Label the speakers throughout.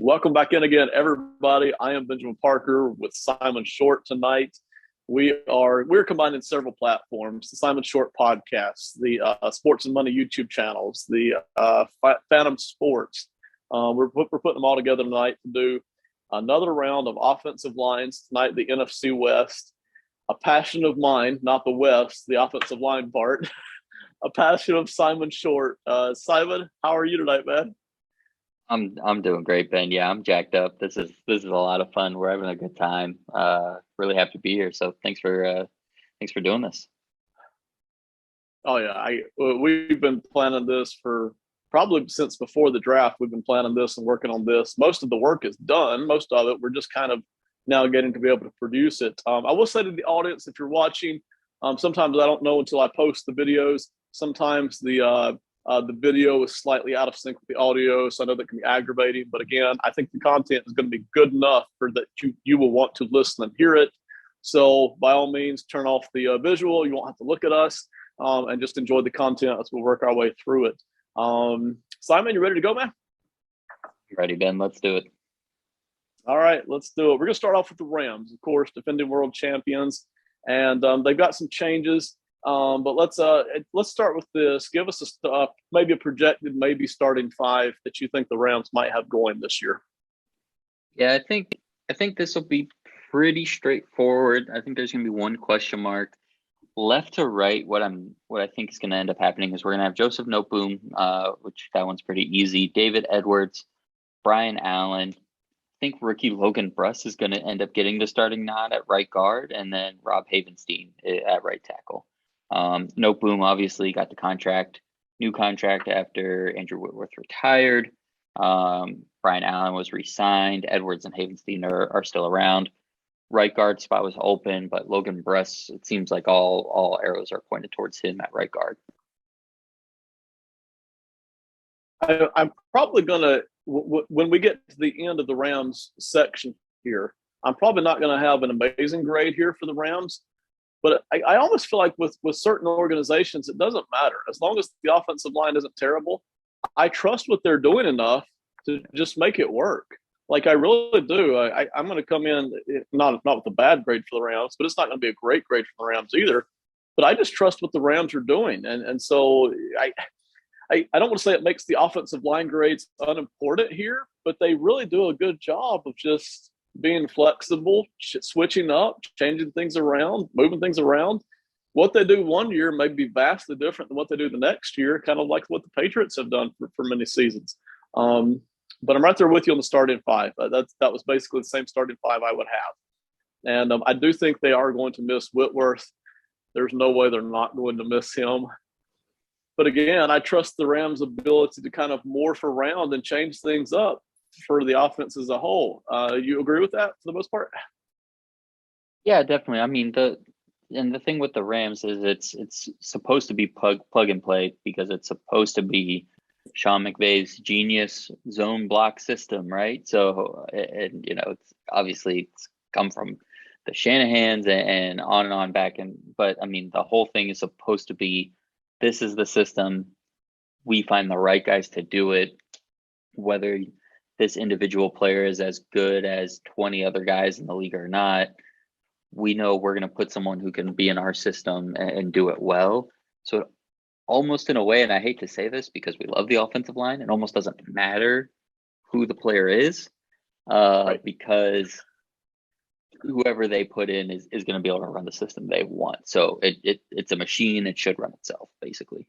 Speaker 1: Welcome back in again, everybody. I am Benjamin Parker with Simon Short tonight. We're combining several platforms: the Simon Short podcast, the Sports and Money YouTube channels, the Phantom Sports. We're putting them all together tonight to do another round of offensive lines tonight. The NFC West, a passion of mine, not the West, the offensive line part. A passion of Simon Short. Simon, how are you tonight, man?
Speaker 2: I'm doing great, Ben. Yeah, I'm jacked up. This is a lot of fun. We're having a good time. Really happy to be here. So thanks for doing this.
Speaker 1: Oh yeah, we've been planning this for probably since before the draft. We've been planning this and working on this. Most of the work is done. Most of it, we're just kind of now getting to be able to produce it. I will say to the audience, if you're watching, sometimes I don't know until I post the videos. Sometimes the video is slightly out of sync with the audio, so I know that can be aggravating. But again, I think the content is going to be good enough for that you will want to listen and hear it. So by all means, turn off the visual. You won't have to look at us, and just enjoy the content as we work our way through it. Simon, you ready to go, man?
Speaker 2: Ready, Ben? Let's do it.
Speaker 1: All right, let's do it. We're going to start off with the Rams, of course, defending world champions, and they've got some changes. But let's start with this. Give us maybe a projected, maybe starting five that you think the Rams might have going this year.
Speaker 2: Yeah, I think this will be pretty straightforward. I think there's gonna be one question mark. Left to right, what I think is gonna end up happening is we're gonna have Joseph Noteboom, which that one's pretty easy. David Edwards, Brian Allen. I think rookie Logan Bruss is gonna end up getting the starting nod at right guard, and then Rob Havenstein at right tackle. Noteboom obviously got the new contract after Andrew Whitworth retired. Brian Allen was re-signed. Edwards and Havenstein are still around. Right guard spot was open, but Logan Bruss, it seems like all arrows are pointed towards him at right guard.
Speaker 1: I'm probably gonna when we get to the end of the Rams section here, I'm probably not going to have an amazing grade here for the Rams. But I almost feel like with certain organizations, it doesn't matter. As long as the offensive line isn't terrible, I trust what they're doing enough to just make it work. Like I really do. I'm going to come in not with a bad grade for the Rams, but it's not going to be a great grade for the Rams either. But I just trust what the Rams are doing, and so I don't want to say it makes the offensive line grades unimportant here, but they really do a good job of just being flexible, switching up, changing things around, moving things around. What they do one year may be vastly different than what they do the next year, kind of like what the Patriots have done for many seasons. But I'm right there with you on the starting five. That was basically the same starting five I would have. And I do think they are going to miss Whitworth. There's no way they're not going to miss him. But again, I trust the Rams' ability to kind of morph around and change things up for the offense as a whole. You agree with that for the most part?
Speaker 2: Yeah, definitely. I mean, the thing with the Rams is it's supposed to be plug and play because it's supposed to be Sean McVay's genius zone block system, right? So, and it's obviously it's come from the Shanahans and on back. But I mean, the whole thing is supposed to be, this is the system. We find the right guys to do it, whether this individual player is as good as 20 other guys in the league or not. We know we're going to put someone who can be in our system and do it well. So it almost in a way, and I hate to say this because we love the offensive line, it almost doesn't matter who the player is,
Speaker 1: Right.
Speaker 2: because whoever they put in is going to be able to run the system they want. So it's a machine. It should run itself, basically.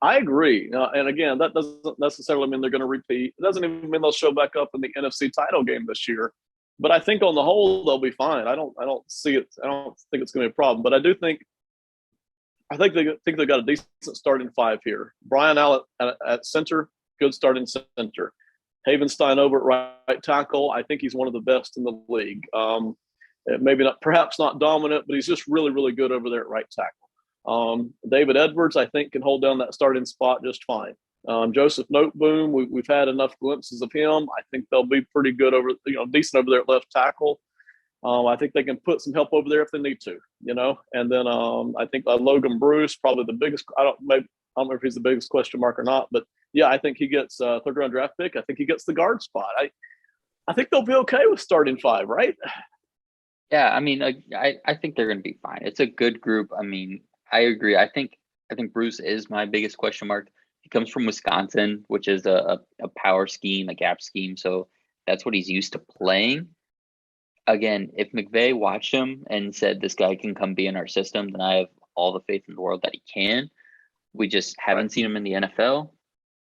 Speaker 1: I agree. And again, that doesn't necessarily mean they're going to repeat. It doesn't even mean they'll show back up in the NFC title game this year. But I think on the whole they'll be fine. I don't see it. I don't think it's going to be a problem. But I think they've got a decent starting five here. Brian Allen at center, good starting center. Havenstein over at right tackle. I think he's one of the best in the league. Maybe not, perhaps not dominant, but he's just really, really good over there at right tackle. David Edwards, I think, can hold down that starting spot just fine. Joseph Noteboom, we've had enough glimpses of him. I think they'll be pretty good decent over there at left tackle. I think they can put some help over there if they need to, And then I think Logan Bruce, probably the biggest. I don't know if he's the biggest question mark or not, but yeah, I think he gets a third round draft pick. I think he gets the guard spot. I think they'll be okay with starting five, right?
Speaker 2: Yeah, I mean, I think they're going to be fine. It's a good group. I mean, I agree. I think Bruce is my biggest question mark. He comes from Wisconsin, which is a power scheme, a gap scheme. So that's what he's used to playing. Again, if McVay watched him and said this guy can come be in our system, then I have all the faith in the world that he can. We just haven't
Speaker 1: Right.
Speaker 2: seen him in the NFL.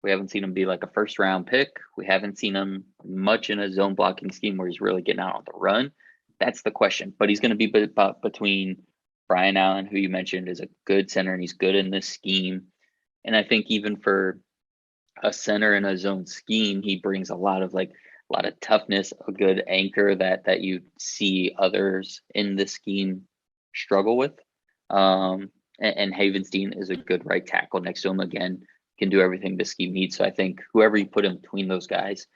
Speaker 2: We haven't seen him be like a first round pick. We haven't seen him much in a zone blocking scheme where he's really getting out on the run. That's the question. But he's going to be between Brian Allen, who you mentioned is a good center and he's good in this scheme. And I think even for a center in a zone scheme, he brings a lot of toughness, a good anchor that you see others in the scheme struggle with. And Havenstein is a good right tackle next to him. Again, can do everything the scheme needs. So I think whoever you put in between those guys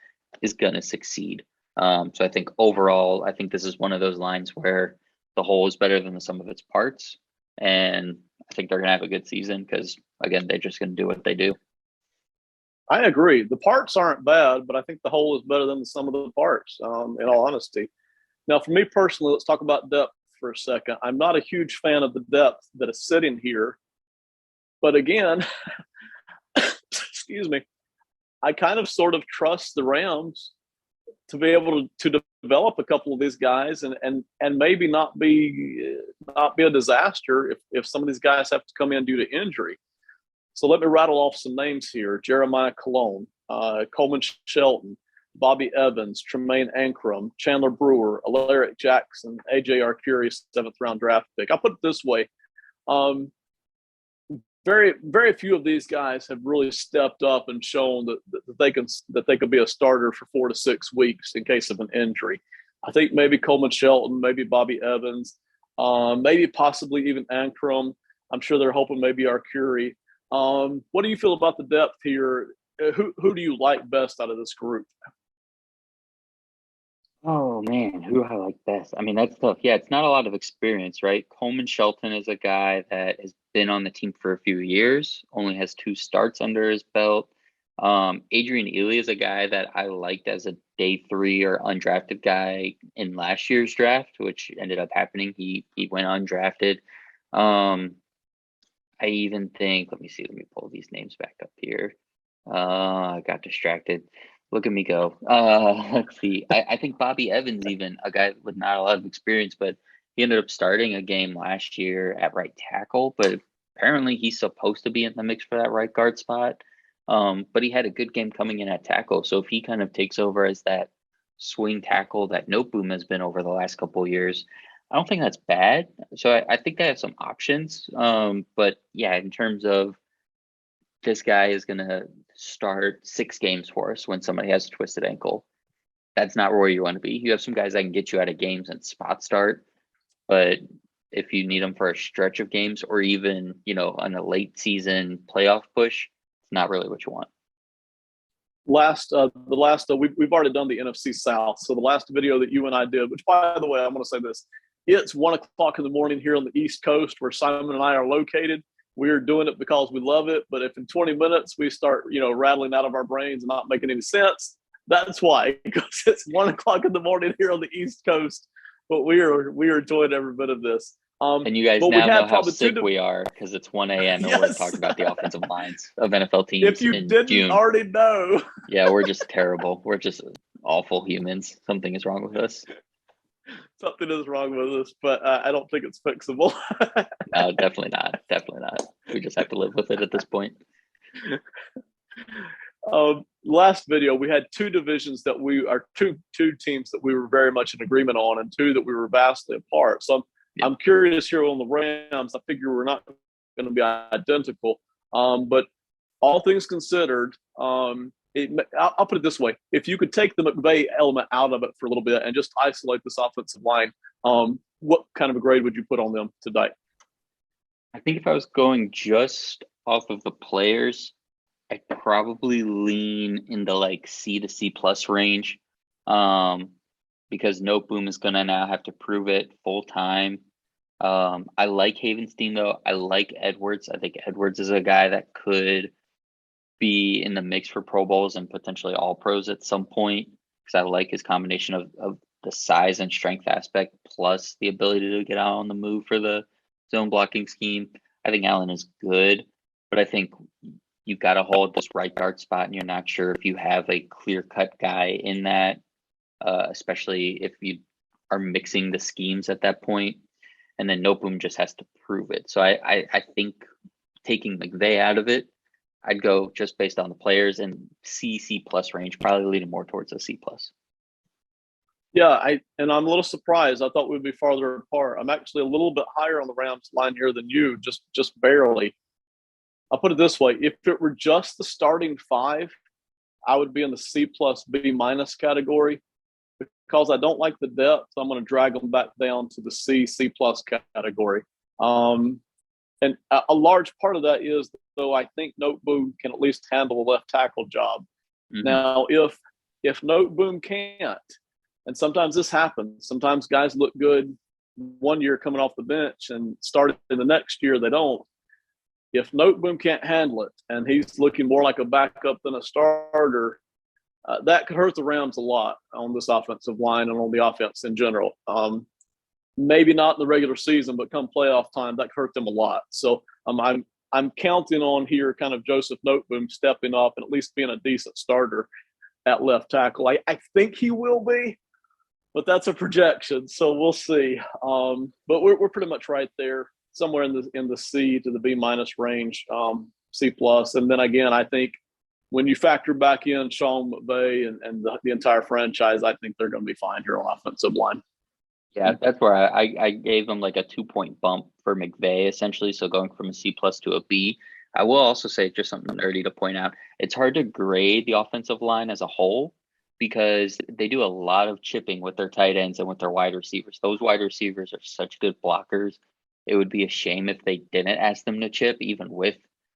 Speaker 2: is going to succeed. So I think overall, I think this is one of those lines where the whole is better than the sum of its parts. And I think they're going to have a good season because, again, they're just going to do what they do.
Speaker 1: I agree. The parts aren't bad, but I think the whole is better than the sum of the parts, in all honesty. Now, for me personally, let's talk about depth for a second. I'm not a huge fan of the depth that is sitting here. But again, excuse me, I kind of sort of trust the Rams to be able to develop a couple of these guys and maybe not be a disaster if some of these guys have to come in due to injury. So let me rattle off some names here: Jeremiah Cologne, Coleman Shelton, Bobby Evans, Tremaine Ankrum, Chandler Brewer, Alaric Jackson, AJ Arcuri, 7th round draft pick. I'll put it this way. Very, very few of these guys have really stepped up and shown that they could be a starter for 4 to 6 weeks in case of an injury. I think maybe Coleman Shelton, maybe Bobby Evans, maybe possibly even Ankrum. I'm sure they're hoping maybe Arcuri. What do you feel about the depth here? Who do you like best out of this group?
Speaker 2: Oh man, who do I like best? I mean, that's tough. Yeah, it's not a lot of experience, right? Coleman Shelton is a guy that has been on the team for a few years, only has 2 starts under his belt. Adrian Ely is a guy that I liked as a day 3 or undrafted guy in last year's draft, which ended up happening. He went undrafted. I even think, let me pull these names back up here. I got distracted. Look at me go. Let's see. I think Bobby Evans, even a guy with not a lot of experience, but he ended up starting a game last year at right tackle, but apparently he's supposed to be in the mix for that right guard spot. But he had a good game coming in at tackle. So if he kind of takes over as that swing tackle that Noteboom has been over the last couple of years, I don't think that's bad. So I think they have some options. But yeah, in terms of this guy is going to start 6 games for us when somebody has a twisted ankle. That's not where you want to be. You have some guys that can get you out of games and spot start, but if you need them for a stretch of games or even, on a late season playoff push, it's not really what you want.
Speaker 1: We've already done the NFC South. So the last video that you and I did, which by the way, I'm going to say this, it's 1:00 in the morning here on the East Coast where Simon and I are located. We're doing it because we love it. But if in 20 minutes we start, rattling out of our brains and not making any sense, that's why, because it's 1:00 in the morning here on the East Coast. But we are enjoying every bit of this.
Speaker 2: And you guys now know how sick we are because it's 1 a.m. and yes, we're talking about the offensive lines of NFL teams.
Speaker 1: If you didn't
Speaker 2: June.
Speaker 1: Already know.
Speaker 2: Yeah, we're just terrible. We're just awful humans. Something is wrong with us.
Speaker 1: Something is wrong with us, but I don't think it's fixable.
Speaker 2: No, definitely not. Definitely not. We just have to live with it at this point.
Speaker 1: Last video, we had 2 divisions that two teams that we were very much in agreement on, and 2 that we were vastly apart. So I'm curious here on the Rams. I figure we're not going to be identical, but all things considered, I'll put it this way: if you could take the McVay element out of it for a little bit and just isolate this offensive line, what kind of a grade would you put on them today?
Speaker 2: I think if I was going just off of the players, I'd probably lean in the like C to C plus range, because Noteboom is going to now have to prove it full time. I like Havenstein though. I like Edwards. I think Edwards is a guy that could be in the mix for Pro Bowls and potentially all pros at some point because I like his combination of the size and strength aspect plus the ability to get out on the move for the zone blocking scheme. I think Allen is good, but I think you got to hold this right guard spot and you're not sure if you have a clear cut guy in that, especially if you are mixing the schemes at that point. And then Noteboom just has to prove it. So I think taking McVay out of it, I'd go just based on the players and C plus range, probably leaning more towards a C plus.
Speaker 1: Yeah, I'm a little surprised. I thought we'd be farther apart. I'm actually a little bit higher on the Rams line here than you, just barely. I'll put it this way: if it were just the starting five, I would be in the C plus B minus category. Because I don't like the depth, I'm going to drag them back down to the C plus category. And a large part of that is, though, I think Noteboom can at least handle a left tackle job. Mm-hmm. Now, if Noteboom can't, and sometimes this happens, sometimes guys look good one year coming off the bench and started in the next year they don't. If Noteboom can't handle it and he's looking more like a backup than a starter, that could hurt the Rams a lot on this offensive line and on the offense in general. Maybe not in the regular season, but come playoff time, that could hurt them a lot. So I'm counting on here kind of Joseph Noteboom stepping up and at least being a decent starter at left tackle. I think he will be, but that's a projection, so we'll see. But we're pretty much right there, somewhere in the C to the B minus range, C plus, and then again, I think when you factor back in Sean McVay and the entire franchise, I think they're going to be fine here on offensive line.
Speaker 2: Yeah, that's where I gave them like a 2-point bump for McVay, essentially. So going from a C plus to a B. I will also say just something nerdy to point out. It's hard to grade the offensive line as a whole because they do a lot of chipping with their tight ends and with their wide receivers. Those wide receivers are such good blockers. It would be a shame if they didn't ask them to chip, even with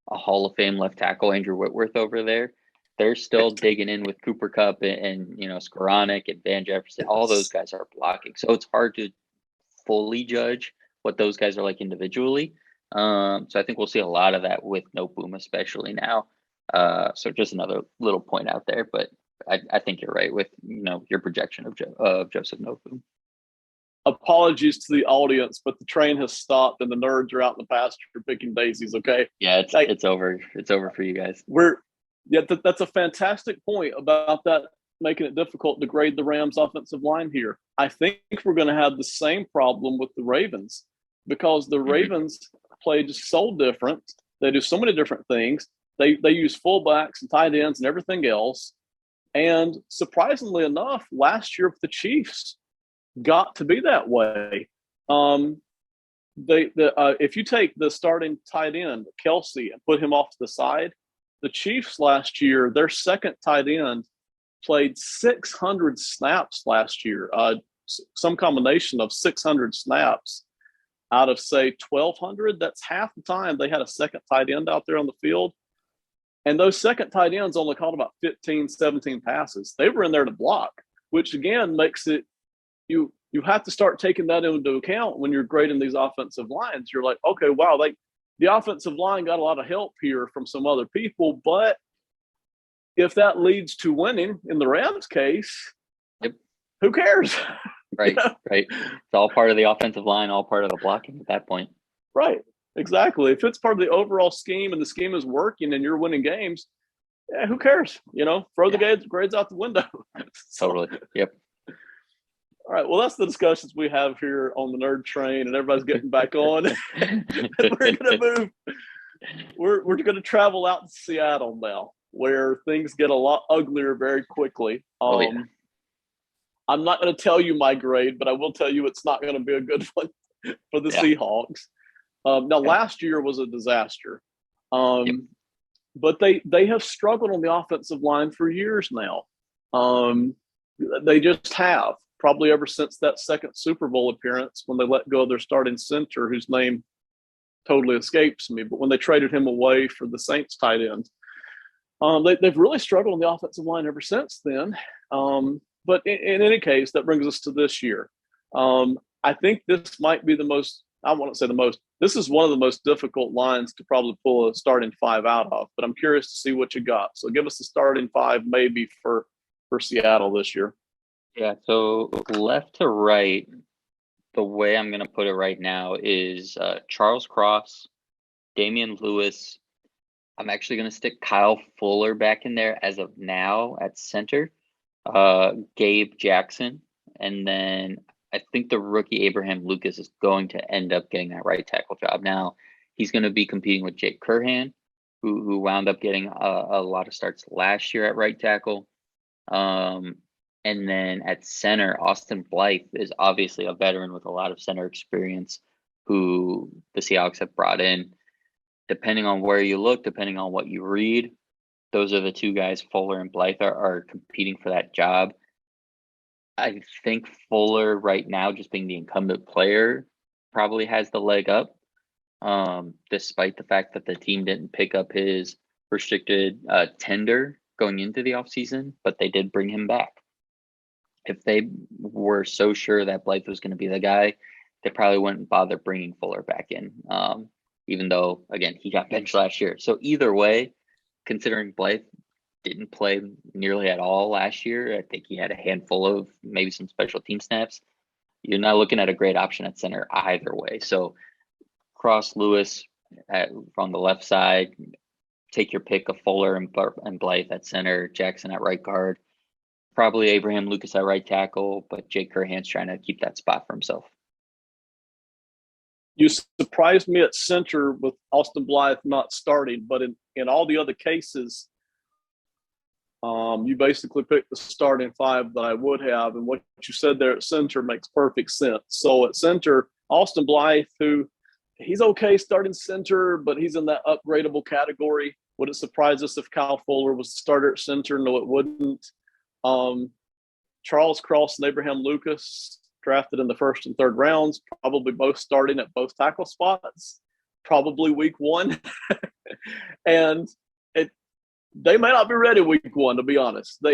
Speaker 2: a Hall of Fame left tackle, Andrew Whitworth, over there. They're still digging in with Cooper Kupp and Skoranek and Van Jefferson. All those guys are blocking. So it's hard to fully judge what those guys are like individually. So I think we'll see a lot of that with Noteboom, especially now. So just another little point out there. But I think you're right with your projection of Joseph Noteboom.
Speaker 1: Apologies to the audience, but the train has stopped and the nerds are out in the pasture picking daisies. Okay.
Speaker 2: Yeah, it's over. It's over for you guys.
Speaker 1: That's a fantastic point about that making it difficult to grade the Rams offensive line here. I think we're going to have the same problem with the Ravens because the Ravens play just so different. They do so many different things. They use fullbacks and tight ends and everything else. And surprisingly enough, last year with the Chiefs got to be that way. If you take the starting tight end, Kelsey, and put him off to the side, the Chiefs last year, their second tight end played 600 snaps last year, some combination of 600 snaps out of, say, 1,200. That's half the time they had a second tight end out there on the field. And those second tight ends only caught about 15, 17 passes. They were in there to block, which, again, makes it you have to start taking that into account when you're grading these offensive lines. You're like, okay, wow, the offensive line got a lot of help here from some other people, but if that leads to winning in the Rams case, who cares?
Speaker 2: Right, right. It's all part of the offensive line, all part of the blocking at that point.
Speaker 1: Right, exactly. If it's part of the overall scheme and the scheme is working and you're winning games, who cares? Throw the grades out the window.
Speaker 2: Totally. Yep.
Speaker 1: All right. Well, that's the discussions we have here on the nerd train, and everybody's getting back on. We're going to move. We're going to travel out to Seattle now, where things get a lot uglier very quickly. I'm not going to tell you my grade, but I will tell you it's not going to be a good one for the Seahawks. Last year was a disaster, but they have struggled on the offensive line for years now. They just have. Probably ever since that second Super Bowl appearance when they let go of their starting center, whose name totally escapes me, but when they traded him away for the Saints tight end. They've really struggled on the offensive line ever since then. But in any case, that brings us to this year. I think this might be the most I want to say the most. This is one of the most difficult lines to probably pull a starting five out of. But I'm curious to see what you got. So give us the starting five, maybe for Seattle this year.
Speaker 2: Yeah, so left to right, the way I'm going to put it right now is Charles Cross, Damian Lewis. I'm actually going to stick Kyle Fuller back in there as of now at center, Gabe Jackson, and then I think the rookie Abraham Lucas is going to end up getting that right tackle job. Now, he's going to be competing with Jake Curhan, who wound up getting a lot of starts last year at right tackle. And then at center, Austin Blythe is obviously a veteran with a lot of center experience who the Seahawks have brought in. Depending on where you look, depending on what you read, those are the two guys, Fuller and Blythe, are competing for that job. I think Fuller right now, just being the incumbent player, probably has the leg up, despite the fact that the team didn't pick up his restricted tender going into the offseason, but they did bring him back. If they were so sure that Blythe was going to be the guy, they probably wouldn't bother bringing Fuller back in, even though, again, he got benched last year. So either way, considering Blythe didn't play nearly at all last year, I think he had a handful of maybe some special team snaps. You're not looking at a great option at center either way. So Cross Lewis from the left side, take your pick of Fuller and Blythe at center, Jackson at right guard. Probably Abraham Lucas at right tackle, but Jake Curhan's trying to keep that spot for himself.
Speaker 1: You surprised me at center with Austin Blythe not starting, but in all the other cases, you basically picked the starting five that I would have, and what you said there at center makes perfect sense. So at center, Austin Blythe, who he's okay starting center, but he's in that upgradable category. Would it surprise us if Kyle Fuller was the starter at center? No, it wouldn't. Charles Cross and Abraham Lucas, drafted in the first and third rounds, probably both starting at both tackle spots, probably week one. And they may not be ready week one, to be honest.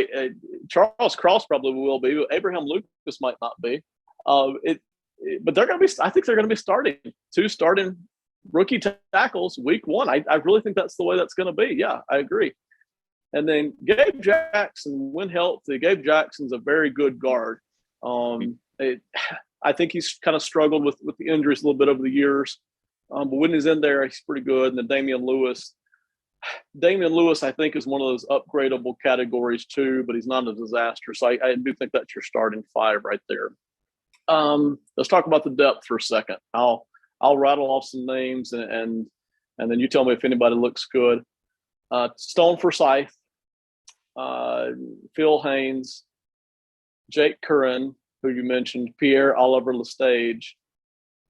Speaker 1: Charles Cross probably will be. Abraham Lucas might not be. But they're going to be. I think they're going to be starting two starting rookie tackles week one. I really think that's the way that's going to be. Yeah, I agree. And then Gabe Jackson, when healthy, Gabe Jackson's a very good guard. I think he's kind of struggled with the injuries a little bit over the years. But when he's in there, he's pretty good. And then Damian Lewis, I think, is one of those upgradable categories too, but he's not a disaster. So I do think that's your starting five right there. Let's talk about the depth for a second. I'll rattle off some names and then you tell me if anybody looks good. Stone Forsythe, Phil Haynes, Jake Curran, who you mentioned, Pierre Oliver Lestage,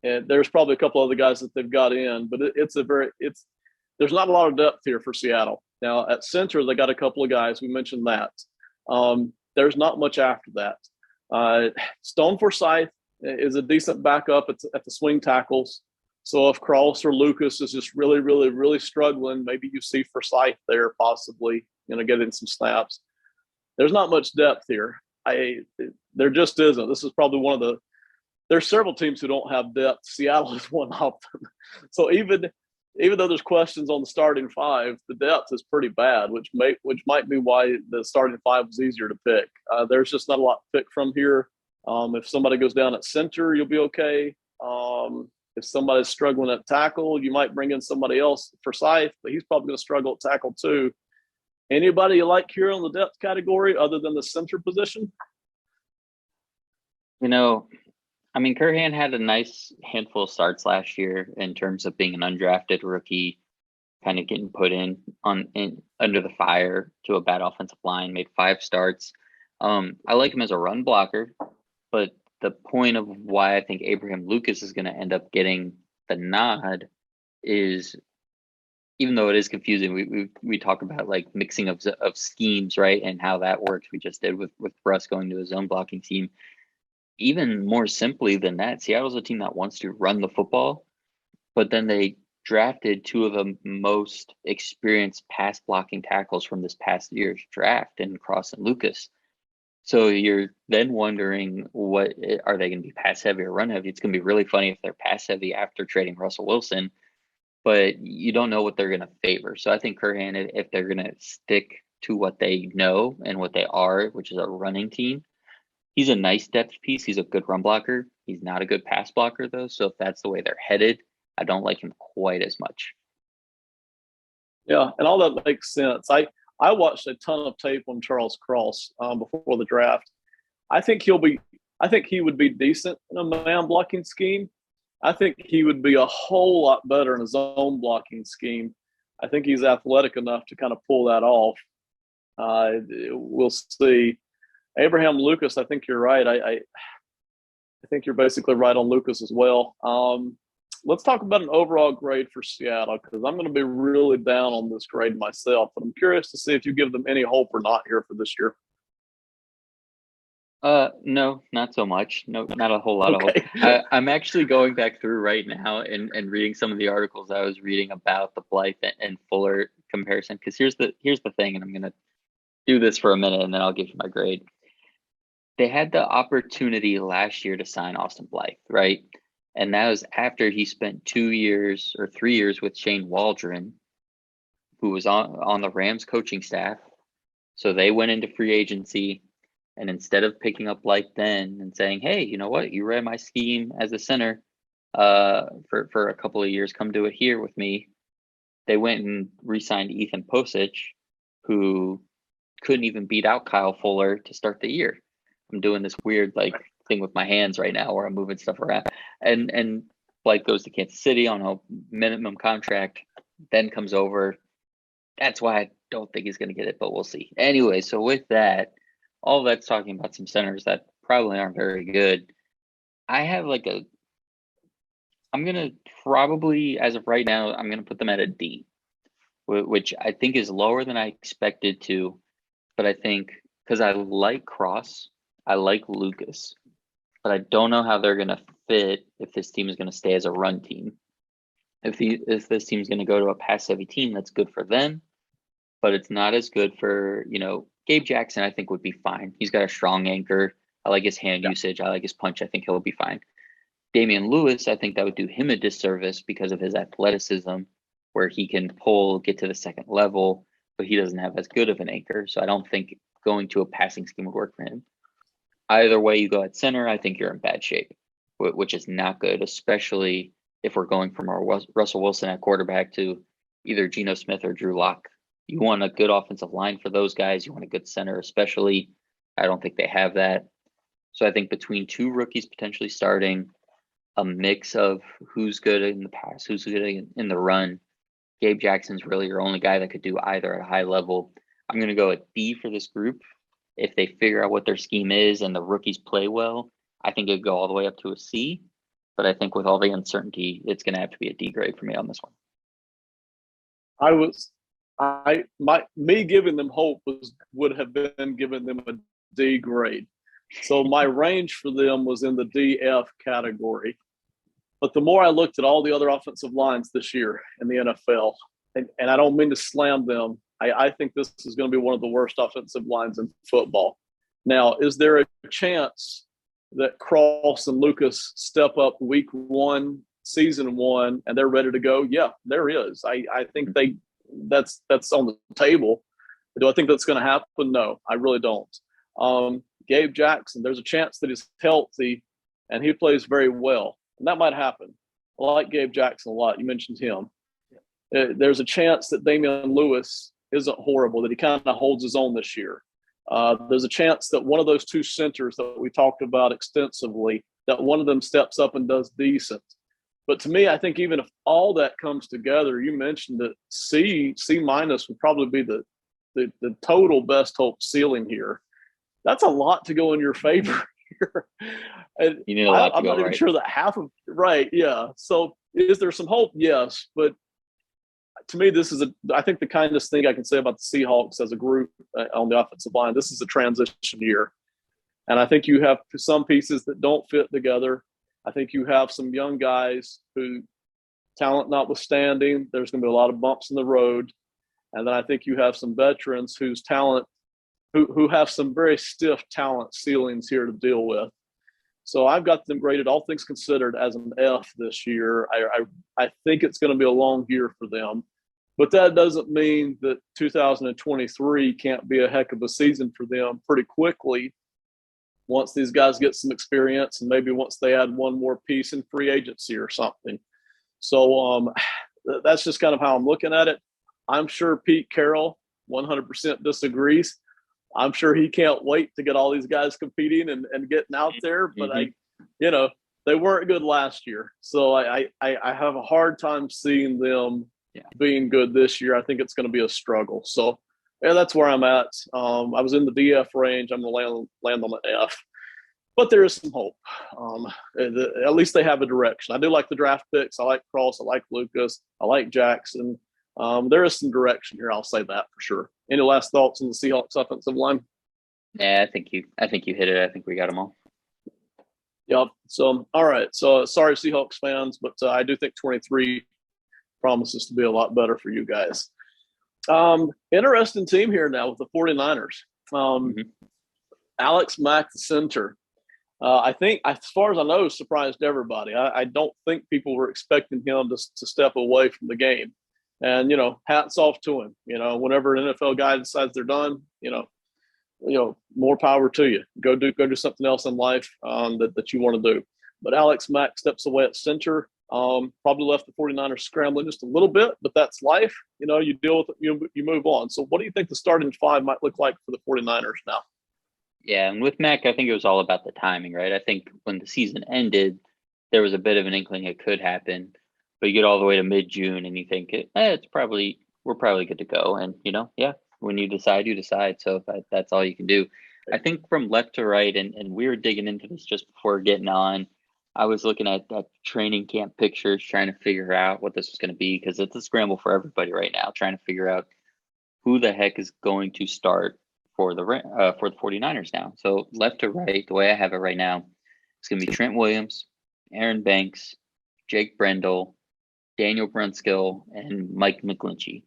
Speaker 1: and there's probably a couple other guys that they've got in, but there's not a lot of depth here for Seattle. Now at center, they got a couple of guys. We mentioned that. There's not much after that. Stone Forsythe is a decent backup at the swing tackles. So if Cross or Lucas is just really, really, really struggling, maybe you see Forsythe there possibly, getting some snaps. There's not much depth here. There just isn't. This is probably there's several teams who don't have depth. Seattle is one of them. So even though there's questions on the starting five, the depth is pretty bad, which might be why the starting five was easier to pick. There's just not a lot to pick from here. If somebody goes down at center, you'll be okay. If somebody's struggling at tackle, you might bring in somebody else for Forsythe, but he's probably going to struggle at tackle too. Anybody you like here on the depth category other than the center position?
Speaker 2: Curhan had a nice handful of starts last year in terms of being an undrafted rookie, kind of getting put in under the fire to a bad offensive line, made 5 starts. I like him as a run blocker, but the point of why I think Abraham Lucas is going to end up getting the nod is, even though it is confusing, we talk about like mixing of schemes, right, and how that works. We just did with Russ going to a zone blocking team. Even more simply than that, Seattle's a team that wants to run the football, but then they drafted 2 of the most experienced pass blocking tackles from this past year's draft in Cross and Lucas. So you're then wondering, what are they going to be, pass heavy or run heavy? It's going to be really funny if they're pass heavy after trading Russell Wilson, but you don't know what they're going to favor. So I think Curhan, if they're going to stick to what they know and what they are, which is a running team, he's a nice depth piece. He's a good run blocker. He's not a good pass blocker, though. So if that's the way they're headed, I don't like him quite as much.
Speaker 1: Yeah, and all that makes sense. I watched a ton of tape on Charles Cross before the draft. I think he'll be. I think he would be decent in a man blocking scheme. I think he would be a whole lot better in a zone blocking scheme. I think he's athletic enough to kind of pull that off. We'll see. Abraham Lucas, I think you're right. I think you're basically right on Lucas as well. Let's talk about an overall grade for Seattle, because I'm going to be really down on this grade myself. But I'm curious to see if you give them any hope or not here for this year.
Speaker 2: No, not so much. No, not a whole lot of hope.
Speaker 1: Okay.
Speaker 2: I'm actually going back through right now and reading some of the articles I was reading about the Blythe and Fuller comparison. Because here's the thing, and I'm gonna do this for a minute, and then I'll give you my grade. They had the opportunity last year to sign Austin Blythe, right? And that was after he spent 2 years or 3 years with Shane Waldron, who was on the Rams coaching staff. So they went into free agency, and instead of picking up Blythe then and saying, "Hey, you know what? You ran my scheme as a center for a couple of years. Come do it here with me." They went and re-signed Ethan Posich, who couldn't even beat out Kyle Fuller to start the year. I'm doing this weird like thing with my hands right now where I'm moving stuff around. And Blythe goes to Kansas City on a minimum contract, then comes over. That's why I don't think he's going to get it, but we'll see. Anyway, so with that, all that's talking about some centers that probably aren't very good. I have like I'm going to probably, as of right now, I'm going to put them at a D, which I think is lower than I expected to. But I think because I like Cross, I like Lucas, but I don't know how they're going to fit if this team is going to stay as a run team. If this team is going to go to a pass heavy team, that's good for them, but it's not as good for, Gabe Jackson. I think would be fine. He's got a strong anchor. I like his hand usage. I like his punch. I think he'll be fine. Damian Lewis, I think that would do him a disservice because of his athleticism, where he can pull, get to the second level, but he doesn't have as good of an anchor. So I don't think going to a passing scheme would work for him. Either way you go at center, I think you're in bad shape, which is not good, especially if we're going from our Russell Wilson at quarterback to either Geno Smith or Drew Lock. You want a good offensive line for those guys. You want a good center, especially. I don't think they have that. So I think between two rookies potentially starting, a mix of who's good in the pass, who's good in the run, Gabe Jackson's really your only guy that could do either at a high level. I'm going to go at D for this group. If they figure out what their scheme is and the rookies play well, I think it'd go all the way up to a C. But I think with all the uncertainty, it's going to have to be a D grade for me on this one.
Speaker 1: Me giving them hope would have been giving them a D grade. So my range for them was in the DF category. But the more I looked at all the other offensive lines this year in the NFL, and I don't mean to slam them, I think this is going to be one of the worst offensive lines in football. Now, is there a chance that Cross and Lucas step up week one, season one, and they're ready to go? Yeah, there is. I think that's on the table. Do I think that's going to happen? No, I really don't. Gabe Jackson, there's a chance that he's healthy and he plays very well. And that might happen. I like Gabe Jackson a lot. You mentioned him. There's a chance that Damian Lewis isn't horrible, that he kind of holds his own this year. There's a chance that one of those two centers that we talked about extensively, that one of them steps up and does decent. But to me, I think even if all that comes together, you mentioned that C minus would probably be the total best hope ceiling here. That's a lot to go in your favor here. And
Speaker 2: you need a lot to
Speaker 1: I'm
Speaker 2: go
Speaker 1: not even
Speaker 2: right.
Speaker 1: sure that half of right, yeah. So is there some hope? Yes, but to me, this is I think the kindest thing I can say about the Seahawks as a group on the offensive line. This is a transition year, and I think you have some pieces that don't fit together. I think you have some young guys who, talent notwithstanding, there's going to be a lot of bumps in the road, and then I think you have some veterans whose talent who have some very stiff talent ceilings here to deal with. So I've got them graded, all things considered, as an F this year. I think it's going to be a long year for them. But that doesn't mean that 2023 can't be a heck of a season for them pretty quickly once these guys get some experience and maybe once they add one more piece in free agency or something. So that's just kind of how I'm looking at it. I'm sure Pete Carroll 100% disagrees. I'm sure he can't wait to get all these guys competing and getting out there. But they weren't good last year. So I have a hard time seeing them being good this year. I think it's going to be a struggle. So yeah, that's where I'm at. I was in the DF range. I'm going to land on the F. But there is some hope. At least they have a direction. I do like the draft picks. I like Cross. I like Lucas. I like Jackson. There is some direction here. I'll say that for sure. Any last thoughts on the Seahawks offensive line?
Speaker 2: Yeah, I think you hit it. I think we got them all.
Speaker 1: Yep. So, all right. So, sorry, Seahawks fans, but I do think 23 promises to be a lot better for you guys. Interesting team here now with the 49ers. Alex Mack, the center. I think, as far as I know, surprised everybody. I don't think people were expecting him to step away from the game. And, hats off to him. Whenever an NFL guy decides they're done, more power to you. Go do something else in life that you want to do. But Alex Mack steps away at center. Probably left the 49ers scrambling just a little bit, but that's life. You deal with it, you move on. So what do you think the starting five might look like for the 49ers now?
Speaker 2: Yeah, and with Mack, I think it was all about the timing, right? I think when the season ended, there was a bit of an inkling it could happen. But you get all the way to mid-June and you think we're probably good to go. And when you decide, you decide. So that's all you can do. I think from left to right, and we were digging into this just before getting on. I was looking at training camp pictures, trying to figure out what this was going to be, because it's a scramble for everybody right now, trying to figure out who the heck is going to start for the 49ers now. So left to right, the way I have it right now, it's going to be Trent Williams, Aaron Banks, Jake Brendel, Daniel Brunskill, and Mike McGlinchey.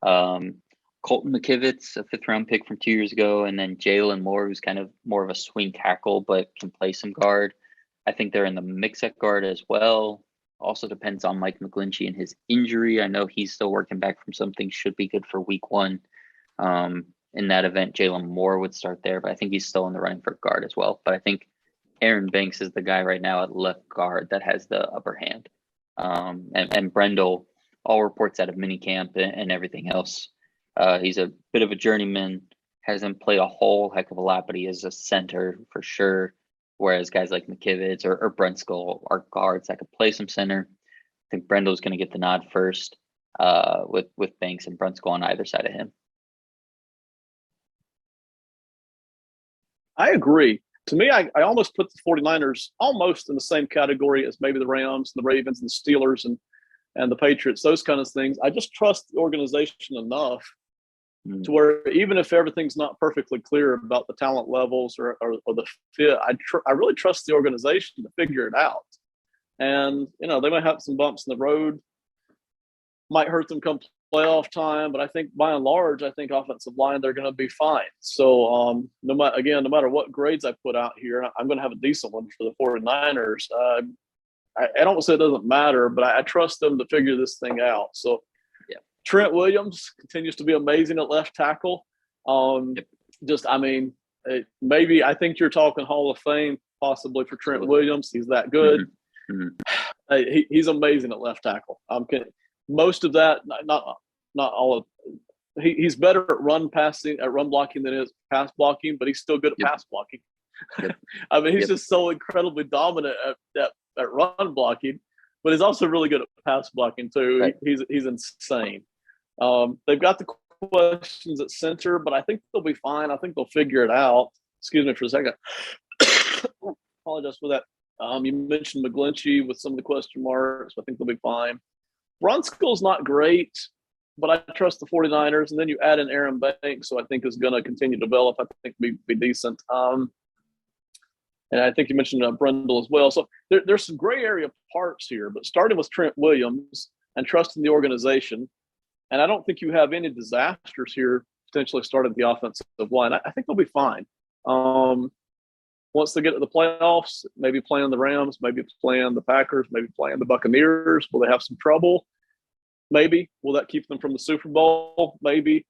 Speaker 2: Colton McKivitz, a 5th-round pick from 2 years ago, and then Jalen Moore, who's kind of more of a swing tackle but can play some guard. I think they're in the mix at guard as well. Also depends on Mike McGlinchey and his injury. I know he's still working back from something, should be good for week 1. In that event, Jalen Moore would start there, but I think he's still in the running for guard as well. But I think Aaron Banks is the guy right now at left guard that has the upper hand. And Brendel, all reports out of minicamp and everything else. He's a bit of a journeyman, hasn't played a whole heck of a lot, but he is a center for sure. Whereas guys like McKivitz or Brunskill are guards that could play some center. I think Brendel's going to get the nod first with Banks and Brunskill on either side of him.
Speaker 1: I agree. To me, I almost put the 49ers almost in the same category as maybe the Rams and the Ravens and the Steelers and the Patriots, those kind of things. I just trust the organization enough to where even if everything's not perfectly clear about the talent levels or the fit, I really trust the organization to figure it out. And, they might have some bumps in the road, might hurt them come playoff time, but I think by and large, offensive line, they're going to be fine. So no matter what grades I put out here, I'm going to have a decent one for the 49ers. I don't say it doesn't matter, but I trust them to figure this thing out. So
Speaker 2: yeah.
Speaker 1: Trent Williams continues to be amazing at left tackle. Maybe I think you're talking Hall of Fame possibly for Trent Williams. He's that good. He's amazing at left tackle. Most of that, not all of. He's better at run blocking than is pass blocking, but he's still good at pass blocking. He's just so incredibly dominant at run blocking, but he's also really good at pass blocking too. Right. He's insane. They've got the questions at center, but I think they'll be fine. I think they'll figure it out. Excuse me for a second. Apologize for that. You mentioned McGlinchey with some of the question marks. I think they'll be fine. Brunskill's not great, but I trust the 49ers. And then you add in Aaron Banks, so I think is going to continue to develop. I think be decent. And I think you mentioned Brendel as well. So there's some gray area parts here, but starting with Trent Williams and trusting the organization. And I don't think you have any disasters here potentially started the offensive line. I think they'll be fine. Once they get to the playoffs, maybe playing the Rams, maybe playing the Packers, maybe playing the Buccaneers. Will they have some trouble? Maybe. Will that keep them from the Super Bowl? Maybe.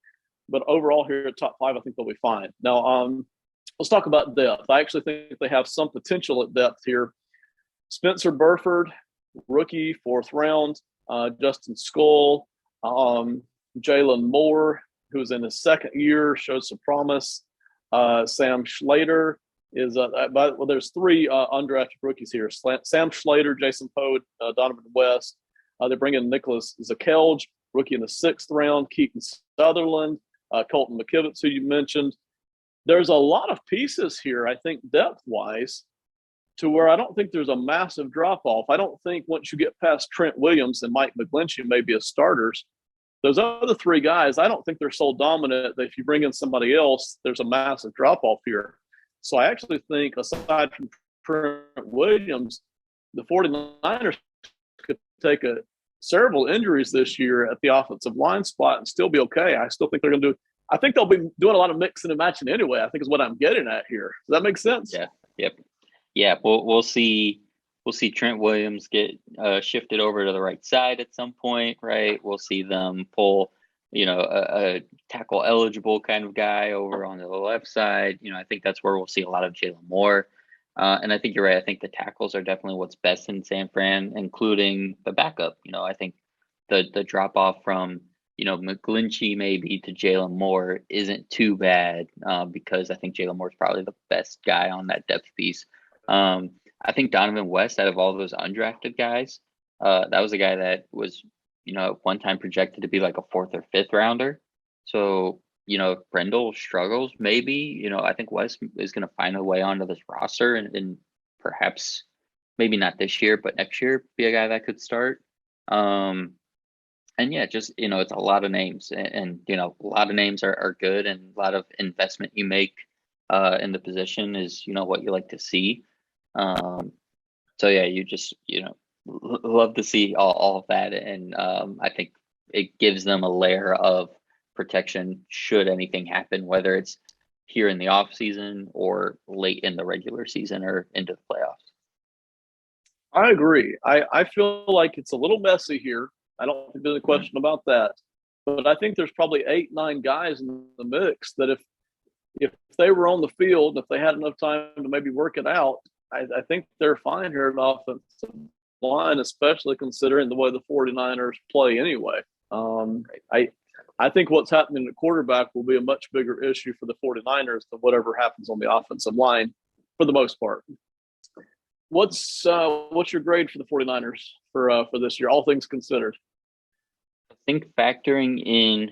Speaker 1: But overall, here at top 5, I think they'll be fine. Now, let's talk about depth. I actually think they have some potential at depth here. Spencer Burford, rookie, 4th round. Justin Skull, Jalen Moore, who's in his 2nd year, showed some promise. Sam Schlater is there's 3 undrafted rookies here. Sam Schlater, Jason Poe, Donovan West. They bring in Nicholas Zakelj, rookie in the 6th round. Keaton Sutherland, Colton McKivitz, who you mentioned. There's a lot of pieces here, I think, depth-wise, to where I don't think there's a massive drop-off. I don't think once you get past Trent Williams and Mike McGlinchey maybe as starters, those other 3 guys, I don't think they're so dominant that if you bring in somebody else, there's a massive drop-off here. So I actually think, aside from Trent Williams, the 49ers could take several injuries this year at the offensive line spot and still be okay. I still think they're going to do – I think they'll be doing a lot of mixing and matching anyway, I think is what I'm getting at here. Does that make sense?
Speaker 2: Yeah. Yep. Yeah. We'll see Trent Williams get shifted over to the right side at some point, right? We'll see them pull, a tackle eligible kind of guy over onto the left side. I think that's where we'll see a lot of Jalen Moore. And I think you're right. I think the tackles are definitely what's best in San Fran, including the backup. I think the drop off from, McGlinchey maybe to Jalen Moore isn't too bad because I think Jalen Moore is probably the best guy on that depth piece. I think Donovan West, out of all those undrafted guys, that was a guy that was, at one time projected to be like a 4th or 5th rounder. So, if Brendel struggles, maybe, I think West is going to find a way onto this roster and perhaps maybe not this year, but next year be a guy that could start. And yeah, just, it's a lot of names and a lot of names are good, and a lot of investment you make in the position is, what you like to see. So yeah, you just, love to see all of that. And I think it gives them a layer of protection should anything happen, whether it's here in the off season or late in the regular season or into the playoffs.
Speaker 1: I agree. I feel like it's a little messy here. I don't think there's a question about that. But I think there's probably 8-9 guys in the mix that if they were on the field, if they had enough time to maybe work it out, I think they're fine here at offensive line, especially considering the way the 49ers play anyway. I think what's happening at quarterback will be a much bigger issue for the 49ers than whatever happens on the offensive line for the most part. What's your grade for the 49ers for this year, all things considered?
Speaker 2: I think factoring in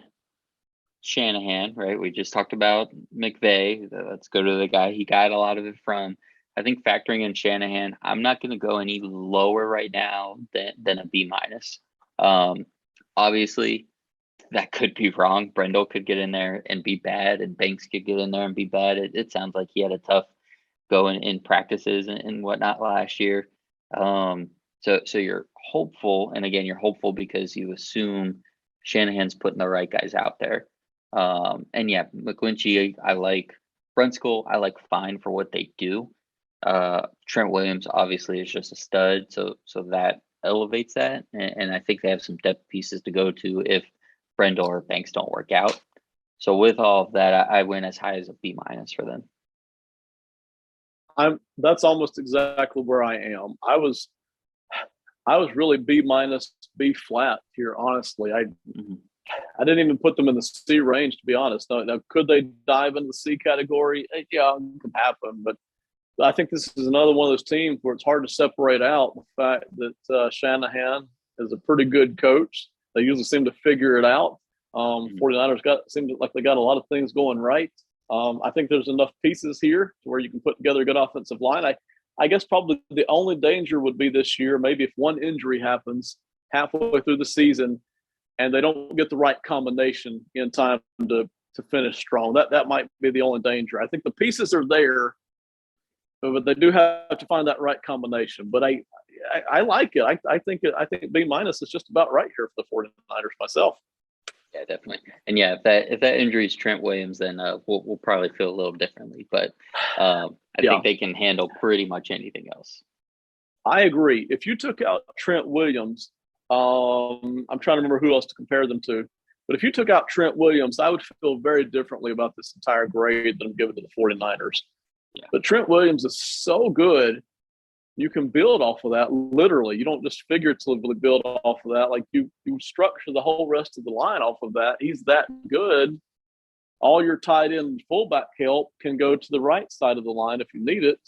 Speaker 2: Shanahan, right? We just talked about McVay. Let's go to the guy he got a lot of it from. I think factoring in Shanahan, I'm not going to go any lower right now than a B-. Obviously, that could be wrong. Brendel could get in there and be bad, and Banks could get in there and be bad. It sounds like he had a tough go in practices and whatnot last year. So you're hopeful, and again, you're hopeful because you assume Shanahan's putting the right guys out there. And yeah, McGlinchey, I like. Brunskill, I like fine for what they do. Trent Williams obviously is just a stud, so that elevates that, and I think they have some depth pieces to go to if Brendel or Banks don't work out. So with all of that, I went as high as a B- for them.
Speaker 1: That's almost exactly where I am. I was really B-, B flat here, honestly. I didn't even put them in the C range, to be honest. Now, could they dive into the C category? Yeah, it could happen. But I think this is another one of those teams where it's hard to separate out the fact that Shanahan is a pretty good coach. They usually seem to figure it out. 49ers seem like they got a lot of things going right. I think there's enough pieces here to where you can put together a good offensive line. I guess probably the only danger would be this year, maybe if one injury happens halfway through the season and they don't get the right combination in time to finish strong. That might be the only danger. I think the pieces are there, but they do have to find that right combination. But I like it. I think B- is just about right here for the 49ers myself.
Speaker 2: Yeah, definitely. And yeah, if that injury is Trent Williams, then we'll probably feel a little differently. But I
Speaker 1: Yeah,
Speaker 2: think they can handle pretty much anything else.
Speaker 1: I agree. If you took out Trent Williams, I'm trying to remember who else to compare them to. But if you took out Trent Williams, I would feel very differently about this entire grade that I'm giving to the 49ers.
Speaker 2: Yeah.
Speaker 1: But Trent Williams is so good, you can build off of that literally. You don't just figuratively build off of that. Like you structure the whole rest of the line off of that. He's that good. All your tight end fullback help can go to the right side of the line if you need it.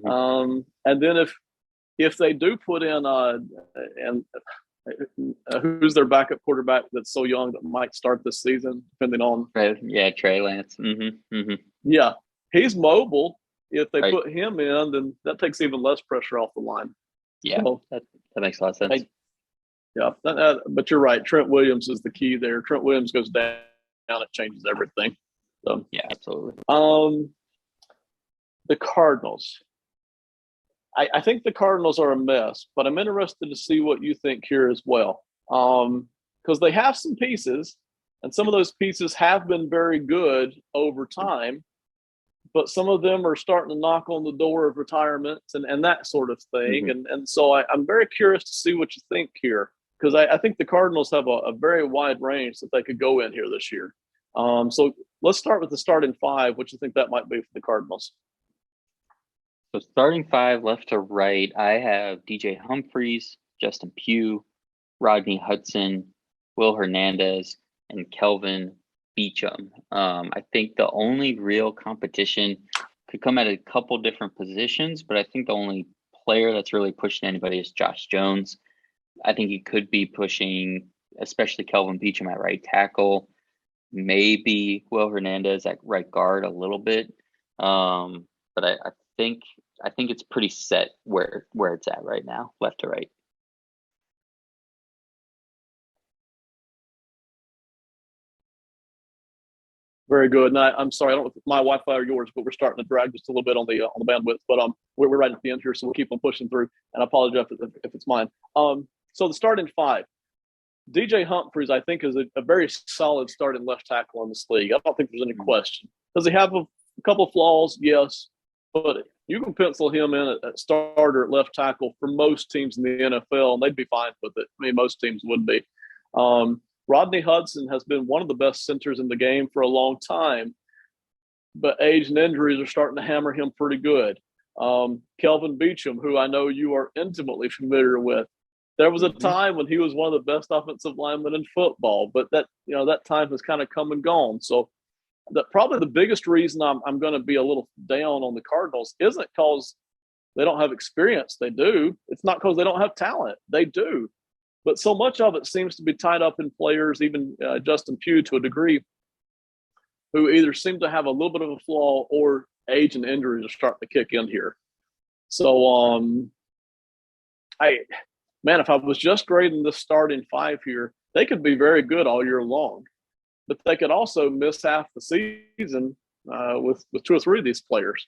Speaker 2: Hmm.
Speaker 1: And then if they do put in and who's their backup quarterback that's so young that might start this season, depending on
Speaker 2: Right. Yeah, Trey Lance.
Speaker 1: yeah, he's mobile. If they
Speaker 2: Right.
Speaker 1: put him in, then that takes even less pressure off the line.
Speaker 2: Yeah,
Speaker 1: So
Speaker 2: that makes a lot of sense.
Speaker 1: yeah, but you're right. Trent Williams is the key there. Trent Williams goes down, it changes everything. So,
Speaker 2: Yeah, absolutely.
Speaker 1: um, the Cardinals. I think the Cardinals are a mess, but I'm interested to see what you think here as well. Because they have some pieces, and some of those pieces have been very good over time, but some of them are starting to knock on the door of retirement and that sort of thing.
Speaker 2: Hmm.
Speaker 1: And so I'm very curious to see what you think here, because I think the Cardinals have a very wide range that they could go in here this year. So let's start with the starting five. What you think that might be for the Cardinals?
Speaker 2: So starting five left to right, I have DJ Humphries, Justin Pugh, Rodney Hudson, Will Hernandez, and Kelvin Beachum. I think the only real competition could come at a couple different positions, but I think the only player that's really pushing anybody is Josh Jones. I think he could be pushing, especially Kelvin Beachum at right tackle, maybe Will Hernandez at right guard a little bit. But think I think it's pretty set where it's at right now, left to right.
Speaker 1: Very good. And I'm sorry, I don't know if it's my Wi-Fi or yours, but we're starting to drag just a little bit on the bandwidth. But we're right at the end here, so we'll keep on pushing through. And I apologize if it's mine. So the starting five, DJ Humphries, I think, is a very solid starting left tackle in this league. I don't think there's any question. Does he have a couple of flaws? Yes, but you can pencil him in at starter at left tackle for most teams in the NFL, and they'd be fine with it. I mean, most teams would be. Rodney Hudson has been one of the best centers in the game for a long time, but age and injuries are starting to hammer him pretty good. Kelvin Beachum, who I know you are intimately familiar with, there was a
Speaker 2: Mm-hmm.
Speaker 1: time when he was one of the best offensive linemen in football, but that time has kind of come and gone. So probably the biggest reason I'm going to be a little down on the Cardinals isn't because they don't have experience. They do. It's not because they don't have talent. They do. But so much of it seems to be tied up in players, even Justin Pugh to a degree, who either seem to have a little bit of a flaw or age and injuries are starting to kick in here. So, I man, if I was just grading the starting five here, they could be very good all year long, but they could also miss half the season with two or three of these players.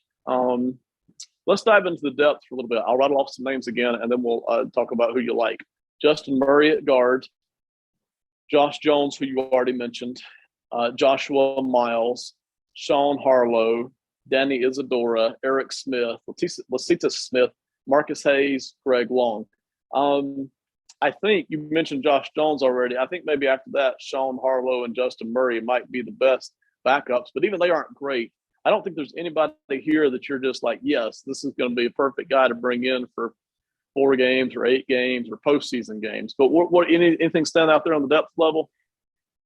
Speaker 1: Let's dive into the depth for a little bit. I'll rattle off some names again, and then we'll talk about who you like. Justin Murray at guard, Josh Jones, who you already mentioned, Joshua Miles, Sean Harlow, Danny Isadora, Eric Smith, Lasita Smith, Marcus Hayes, Greg Long. I think you mentioned Josh Jones already. I think maybe after that, Sean Harlow and Justin Murray might be the best backups, but even they aren't great. I don't think there's anybody here that you're just like, yes, this is going to be a perfect guy to bring in for 4 games or 8 games or postseason games. But anything stand out there on the depth level?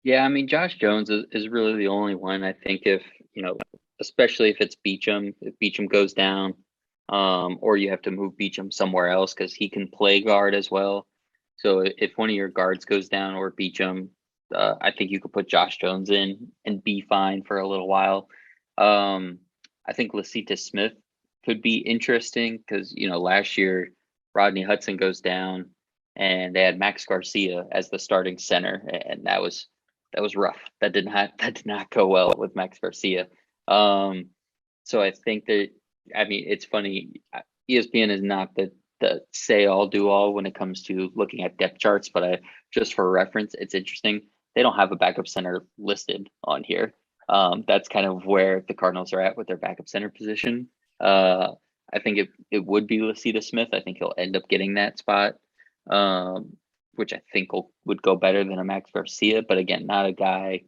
Speaker 2: Yeah, I mean Josh Jones is really the only one. I think if especially if it's Beachum, if Beachum goes down, or you have to move Beachum somewhere else because he can play guard as well. So if one of your guards goes down or Beachum, I think you could put Josh Jones in and be fine for a little while. I think Lasita Smith could be interesting because last year Rodney Hudson goes down and they had Max Garcia as the starting center, and that was rough. That did not go well with Max Garcia. So I think that it's funny. ESPN is not the say all do all when it comes to looking at depth charts, but just for reference, it's interesting. they don't have a backup center listed on here. That's kind of where the Cardinals are at with their backup center position. I think it would be Lacita Smith. I think he'll end up getting that spot, which I think would go better than a Max Garcia. But again, not a guy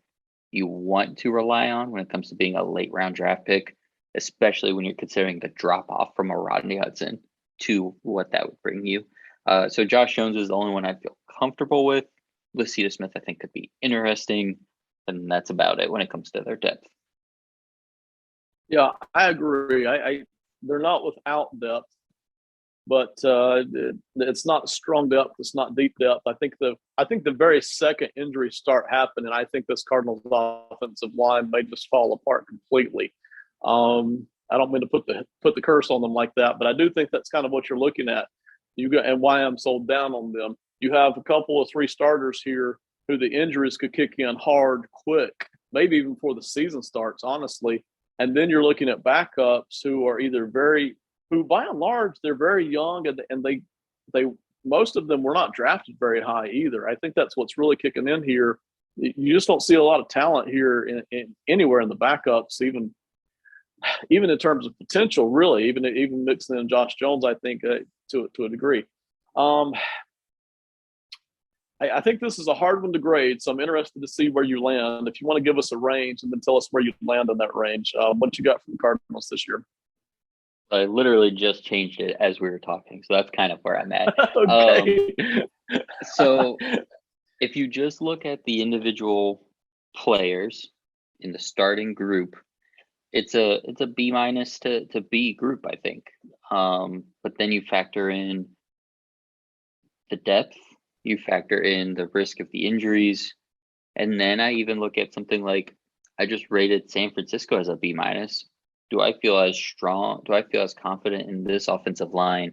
Speaker 2: you want to rely on when it comes to being a late round draft pick, especially when you're considering the drop off from a Rodney Hudson to what that would bring you. So Josh Jones is the only one I feel comfortable with. Lacita Smith, I think, could be interesting, and that's about it when it comes to their depth.
Speaker 1: Yeah, I agree. They're not without depth, but it's not strong depth. It's not deep depth. I think the very second injuries start happening, I think this Cardinals offensive line may just fall apart completely. I don't mean to put the curse on them like that, but I do think that's kind of what you're looking at. And why I'm so down on them. You have a couple of 3 starters here who the injuries could kick in hard, quick, maybe even before the season starts, honestly. And then you're looking at backups who are either who by and large, they're very young and they most of them were not drafted very high either. I think that's what's really kicking in here. You just don't see a lot of talent here in anywhere in the backups, even in terms of potential, really, even mixing in Josh Jones, I think to a degree. I think this is a hard one to grade, so I'm interested to see where you land. If you want to give us a range and then tell us where you land in that range, what you got from the Cardinals this year?
Speaker 2: I literally just changed it as we were talking, so that's kind of where I'm at.
Speaker 1: Okay.
Speaker 2: So if you just look at the individual players in the starting group, it's a B minus to B group, I think. But then you factor in the depth, you factor in the risk of the injuries, and then I even look at something like I just rated San Francisco as a B minus. Do I feel as strong? Do I feel as confident in this offensive line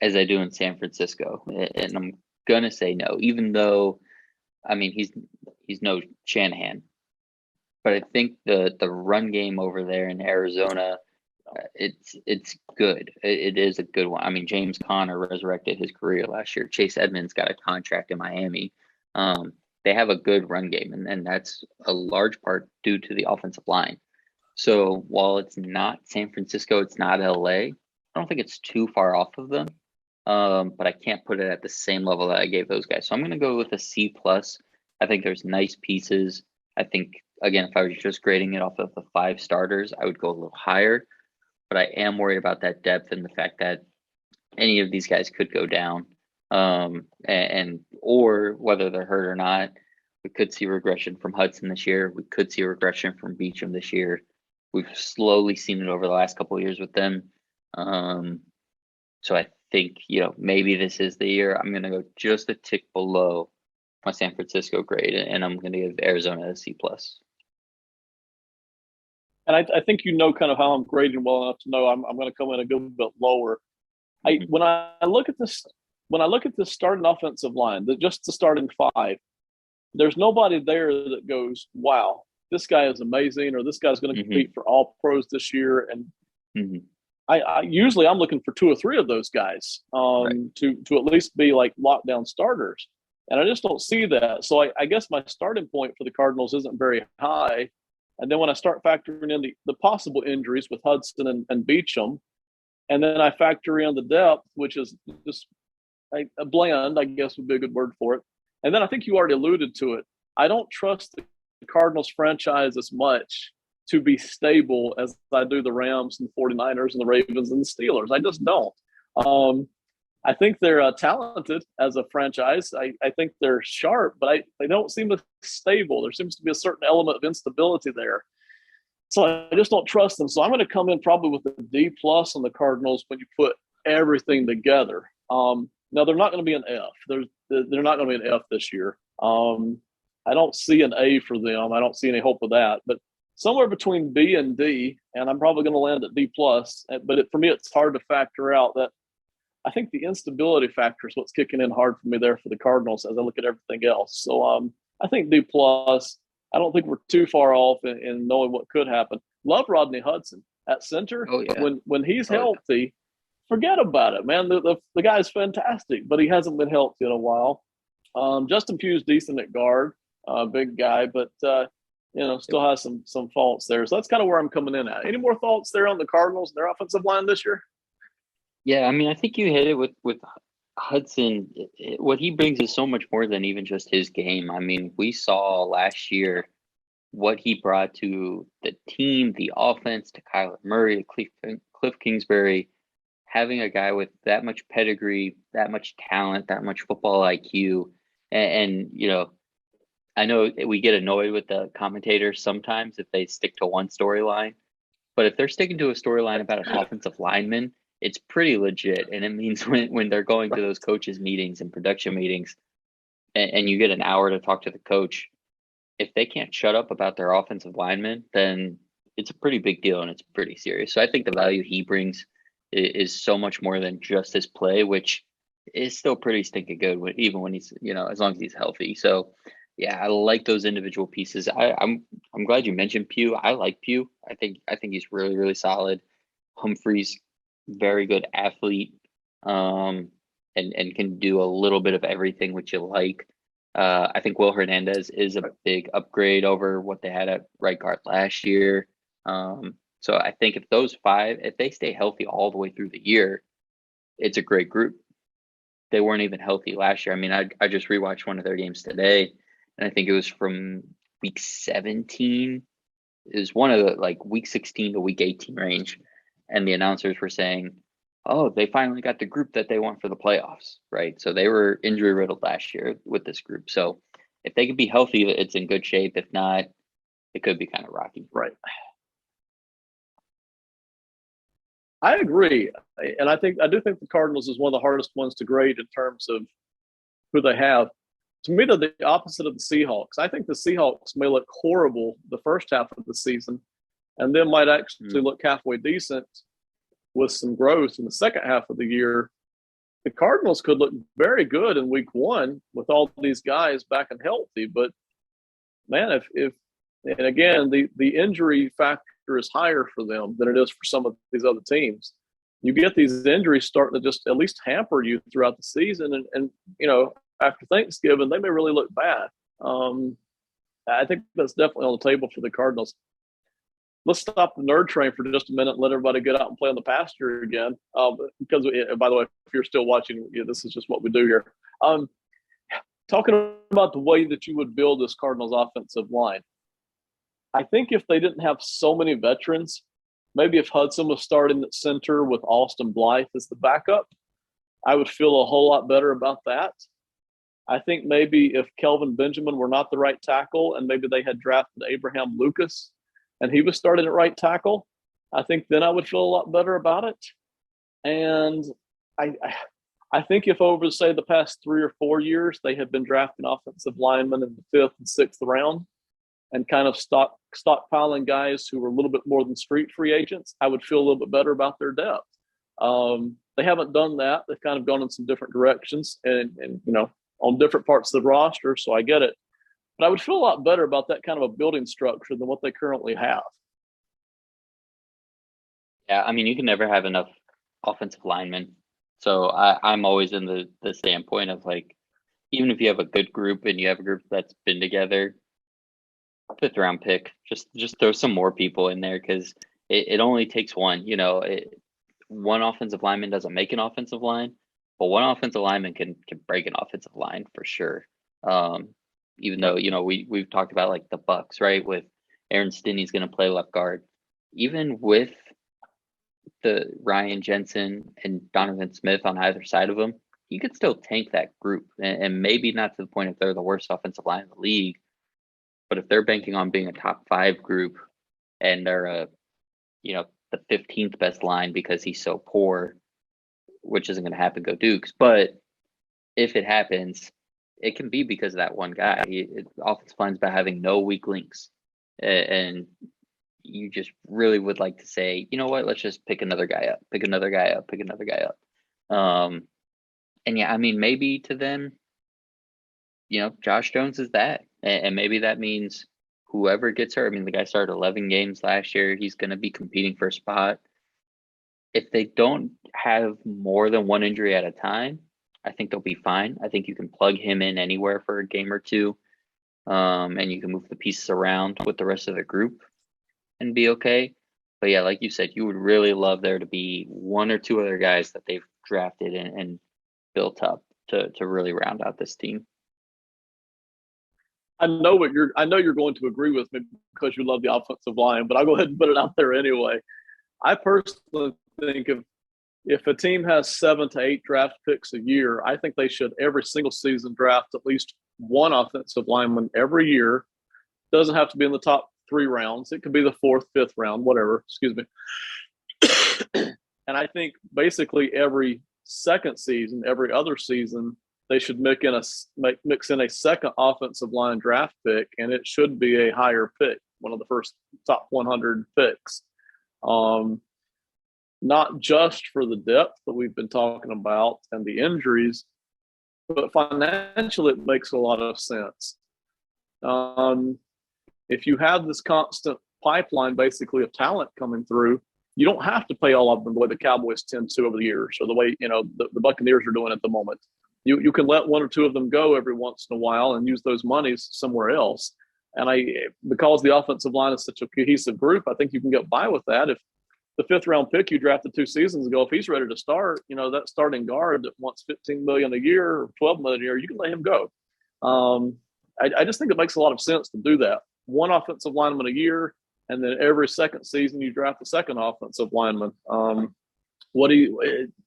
Speaker 2: as I do in San Francisco? And I'm gonna say no, even though, I mean, he's no Shanahan, but I think the run game over there in Arizona, it's good. It is a good one. I mean, James Conner resurrected his career last year. Chase Edmonds got a contract in Miami. They have a good run game, and that's a large part due to the offensive line. So while it's not San Francisco, it's not LA. I don't think it's too far off of them, but I can't put it at the same level that I gave those guys. So I'm going to go with a C plus. I think there's nice pieces. I think, again, if I was just grading it off of the 5 starters, I would go a little higher. But I am worried about that depth and the fact that any of these guys could go down, and or whether they're hurt or not. We could see regression from Hudson this year. We could see regression from Beachum this year. We've slowly seen it over the last couple of years with them. So I think, maybe this is the year. I'm going to go just a tick below my San Francisco grade, and I'm going to give Arizona a C plus.
Speaker 1: And I think kind of how I'm grading well enough to know I'm going to come in a good bit lower.
Speaker 2: Mm-hmm.
Speaker 1: When I look at this starting offensive line, just the starting 5, there's nobody there that goes, wow, this guy is amazing, or this guy's going to compete for all pros this year. And I usually I'm looking for 2 or 3 of those guys to at least be like lockdown starters. And I just don't see that. So I guess my starting point for the Cardinals isn't very high. And then when I start factoring in the possible injuries with Hudson and Beachum, and then I factor in the depth, which is just a blend, I guess would be a good word for it. And then I think you already alluded to it. I don't trust the Cardinals franchise as much to be stable as I do the Rams and the 49ers and the Ravens and the Steelers. I just don't. I think they're talented as a franchise. I think they're sharp, but they don't seem to be stable. There seems to be a certain element of instability there. So I just don't trust them. So I'm going to come in probably with a D plus on the Cardinals when you put everything together. Now, they're not going to be an F. They're not going to be an F this year. I don't see an A for them. I don't see any hope of that. But somewhere between B and D, and I'm probably going to land at D plus. But for me, it's hard to factor out that. I think the instability factor is what's kicking in hard for me there for the Cardinals as I look at everything else. So I think D plus. I don't think we're too far off in knowing what could happen. Love Rodney Hudson at center.
Speaker 2: Oh, yeah.
Speaker 1: When he's healthy, forget about it, man. The guy's fantastic, but he hasn't been healthy in a while. Justin Pugh's decent at guard. big guy, but still has some faults there. So that's kind of where I'm coming in at. Any more thoughts there on the Cardinals and their offensive line this year?
Speaker 2: Yeah, I mean, I think you hit it with Hudson. What he brings is so much more than even just his game. I mean, we saw last year what he brought to the team, the offense, to Kyler Murray, to Cliff Kingsbury. Having a guy with that much pedigree, that much talent, that much football IQ, and I know we get annoyed with the commentators sometimes if they stick to one storyline, but if they're sticking to a storyline about an offensive lineman, it's pretty legit. And it means when they're going to those coaches' meetings and production meetings, and you get an hour to talk to the coach, if they can't shut up about their offensive lineman, then it's a pretty big deal and it's pretty serious. So I think the value he brings is so much more than just his play, which is still pretty stinking good even when he's, as long as he's healthy. So yeah, I like those individual pieces. I'm glad you mentioned Pugh. I like Pugh. I think he's really, really solid. Humphrey's very good athlete, and can do a little bit of everything which you like. I think Will Hernandez is a big upgrade over what they had at right guard last year. So I think if those five, if they stay healthy all the way through the year, it's a great group. They weren't even healthy last year. I mean, I just rewatched one of their games today, and I think it was from week 17. It was one of the like week 16 to week 18 range, and the announcers were saying, "Oh, they finally got the group that they want for the playoffs." Right? So they were injury riddled last year with this group. So if they could be healthy, it's in good shape. If not, it could be kind of rocky.
Speaker 1: Right. I agree, and I do think the Cardinals is one of the hardest ones to grade in terms of who they have. To me, they're the opposite of the Seahawks. I think the Seahawks may look horrible the first half of the season, and then might actually look halfway decent with some growth in the second half of the year. The Cardinals could look very good in week one with all these guys back and healthy, but man, if and again the injury factor is higher for them than it is for some of these other teams. You get these injuries starting to just at least hamper you throughout the season, and after Thanksgiving they may really look bad. I think that's definitely on the table for the Cardinals. Let's stop the nerd train for just a minute and let everybody get out and play on the pasture again. Because, by the way, if you're still watching, this is just what we do here. Talking about the way that you would build this Cardinals offensive line, I think if they didn't have so many veterans, maybe if Hudson was starting at center with Austin Blythe as the backup, I would feel a whole lot better about that. I think maybe if Kelvin Benjamin were not the right tackle and maybe they had drafted Abraham Lucas and he was starting at right tackle, I think then I would feel a lot better about it. And I think if over, say, the past 3 or 4 years, they had been drafting offensive linemen in the fifth and sixth round and kind of stockpiling guys who were a little bit more than street free agents, I would feel a little bit better about their depth. They haven't done that. They've kind of gone in some different directions and on different parts of the roster, so I get it. But I would feel a lot better about that kind of a building structure than what they currently have.
Speaker 2: Yeah, I mean, you can never have enough offensive linemen. So I'm always in the standpoint of like, even if you have a good group and you have a group that's been together, fifth round pick, just throw some more people in there because it only takes one. One offensive lineman doesn't make an offensive line, but one offensive lineman can break an offensive line for sure. Even though we've talked about like the Bucks, right? With Aaron Stinney's going to play left guard, even with the Ryan Jensen and Donovan Smith on either side of him, you could still tank that group, and maybe not to the point if they're the worst offensive line in the league, but if they're banking on being a top 5 group and they're the 15th best line because he's so poor, which isn't going to happen, go Dukes. But if it happens, it can be because of that one guy. Offensive line's about having no weak links, and you just really would like to say, you know what, let's just pick another guy up, pick another guy up, pick another guy up. And yeah, I mean, maybe to them, Josh Jones is that. And maybe that means whoever gets hurt. I mean, the guy started 11 games last year. He's going to be competing for a spot. If they don't have more than one injury at a time, I think they'll be fine. I think you can plug him in anywhere for a game or two. and you can move the pieces around with the rest of the group and be okay. But yeah, like you said, you would really love there to be one or two other guys that they've drafted and built up to really round out this team.
Speaker 1: I know you're going to agree with me because you love the offensive line, but I'll go ahead and put it out there anyway. I personally think if a team has 7 to 8 draft picks a year, I think they should every single season draft at least one offensive lineman every year. Doesn't have to be in the top 3 rounds. It could be the 4th, 5th round, whatever. Excuse me. And I think basically every second season, every other season, they should mix in a second offensive line draft pick, and it should be a higher pick, one of the first top 100 picks. Not just for the depth that we've been talking about and the injuries, but financially it makes a lot of sense. If you have this constant pipeline basically of talent coming through, you don't have to pay all of them the way the Cowboys tend to over the years, or the way the Buccaneers are doing at the moment. You can let one or two of them go every once in a while and use those monies somewhere else. And because the offensive line is such a cohesive group, I think you can get by with that. If the 5th round pick you drafted 2 seasons ago, if he's ready to start, that starting guard that wants $15 million a year or $12 million a year, you can let him go. I just think it makes a lot of sense to do that. One offensive lineman a year, and then every second season you draft the second offensive lineman. I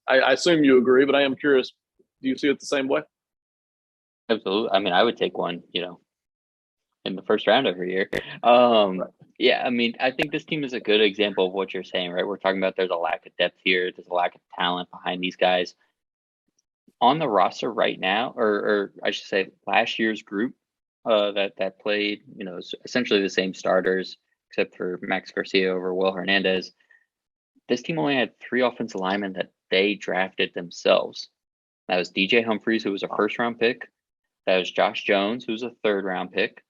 Speaker 1: assume you agree, but I am curious. Do you see it the same way?
Speaker 2: Absolutely. I mean, I would take one, in the first round every year. Yeah, I mean, I think this team is a good example of what you're saying, right? We're talking about there's a lack of depth here. There's a lack of talent behind these guys. On the roster right now, or I should say last year's group that played, essentially the same starters, except for Max Garcia over Will Hernandez. This team only had 3 offensive linemen that they drafted themselves. That was DJ Humphries, who was a 1st-round pick. That was Josh Jones, who was a 3rd-round pick.